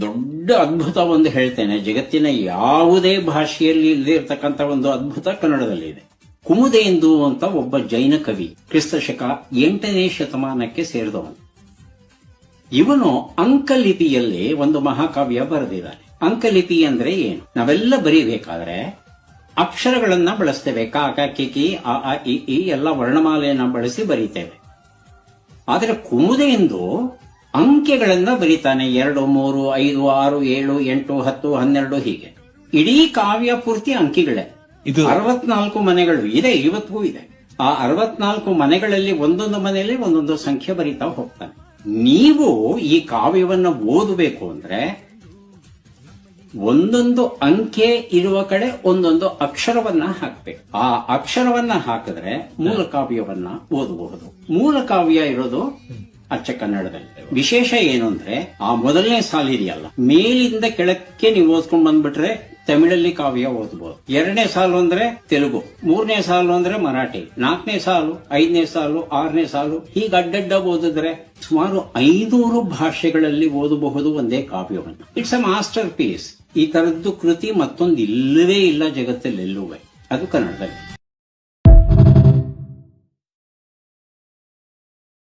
ದೊಡ್ಡ ಅದ್ಭುತ ಒಂದು ಹೇಳ್ತೇನೆ. ಜಗತ್ತಿನ ಯಾವುದೇ ಭಾಷೆಯಲ್ಲಿ ಇಲ್ಲದೆ ಇರತಕ್ಕಂಥ ಒಂದು ಅದ್ಭುತ ಕನ್ನಡದಲ್ಲಿದೆ. ಕುಮುದೇಂದು ಅಂತ ಒಬ್ಬ ಜೈನ ಕವಿ, ಕ್ರಿಸ್ತಶಕ 8ನೇ ಶತಮಾನಕ್ಕೆ ಸೇರಿದವನು. ಇವನು ಅಂಕಲಿಪಿಯಲ್ಲಿ ಒಂದು ಮಹಾಕಾವ್ಯ ಬರೆದಿದ್ದಾನೆ. ಅಂಕಲಿಪಿ ಅಂದ್ರೆ ಏನು? ನಾವೆಲ್ಲ ಬರೀಬೇಕಾದ್ರೆ ಅಕ್ಷರಗಳನ್ನ ಬಳಸ್ತೇವೆ. ಕ ಕ ಕಿ ಕಿ ಅ ಆ ಇ ಈ ಎಲ್ಲ ವರ್ಣಮಾಲೆಯನ್ನ ಬಳಸಿ ಬರೀತೇವೆ. ಆದರೆ ಕುಮುದೇಂದು ಅಂಕೆಗಳನ್ನ ಬರೀತಾನೆ. 2, 3, 5, 6, 7, 8, 10, 12 ಹೀಗೆ. ಇಡೀ ಕಾವ್ಯ ಪೂರ್ತಿ ಅಂಕಿಗಳೇ. 64 ಮನೆಗಳು ಇದೆ, ಇವತ್ತಿಗೂ ಇದೆ. ಆ 64 ಮನೆಗಳಲ್ಲಿ ಒಂದೊಂದು ಮನೆಯಲ್ಲಿ ಒಂದೊಂದು ಸಂಖ್ಯೆ ಬರೀತಾ ಹೋಗ್ತಾನೆ. ನೀವು ಈ ಕಾವ್ಯವನ್ನ ಓದಬೇಕು ಅಂದ್ರೆ ಒಂದೊಂದು ಅಂಕೆ ಇರುವ ಕಡೆ ಒಂದೊಂದು ಅಕ್ಷರವನ್ನ ಹಾಕ್ಬೇಕು. ಆ ಅಕ್ಷರವನ್ನ ಹಾಕಿದ್ರೆ ಮೂಲ ಕಾವ್ಯವನ್ನ ಓದಬಹುದು. ಮೂಲ ಕಾವ್ಯ ಇರೋದು ಅಚ್ಚ ಕನ್ನಡದಲ್ಲಿ. ವಿಶೇಷ ಏನು ಅಂದ್ರೆ ಆ ಮೊದಲನೇ ಸಾಲು ಇದೆಯಲ್ಲ, ಮೇಲಿಂದ ಕೆಳಕ್ಕೆ ನೀವು ಓದ್ಕೊಂಡ್ ಬಂದ್ಬಿಟ್ರೆ ತಮಿಳಲ್ಲಿ ಕಾವ್ಯ ಓದಬಹುದು. 2ನೇ ಸಾಲು ಅಂದ್ರೆ ತೆಲುಗು, 3ನೇ ಸಾಲು ಅಂದ್ರೆ ಮರಾಠಿ, 4ನೇ ಸಾಲು, 5ನೇ ಸಾಲು, 6ನೇ ಸಾಲು, ಹೀಗೆ ಅಡ್ಡಡ್ಡ ಓದಿದ್ರೆ ಸುಮಾರು 500 ಭಾಷೆಗಳಲ್ಲಿ ಓದಬಹುದು ಒಂದೇ ಕಾವ್ಯವನ್ನು. It's a masterpiece. ಈ ತರದ್ದು ಕೃತಿ ಮತ್ತೊಂದು ಇಲ್ಲವೇ ಇಲ್ಲ ಜಗತ್ತಲ್ಲಿ ಎಲ್ಲೂ. ಅದು ಕನ್ನಡದಲ್ಲಿ.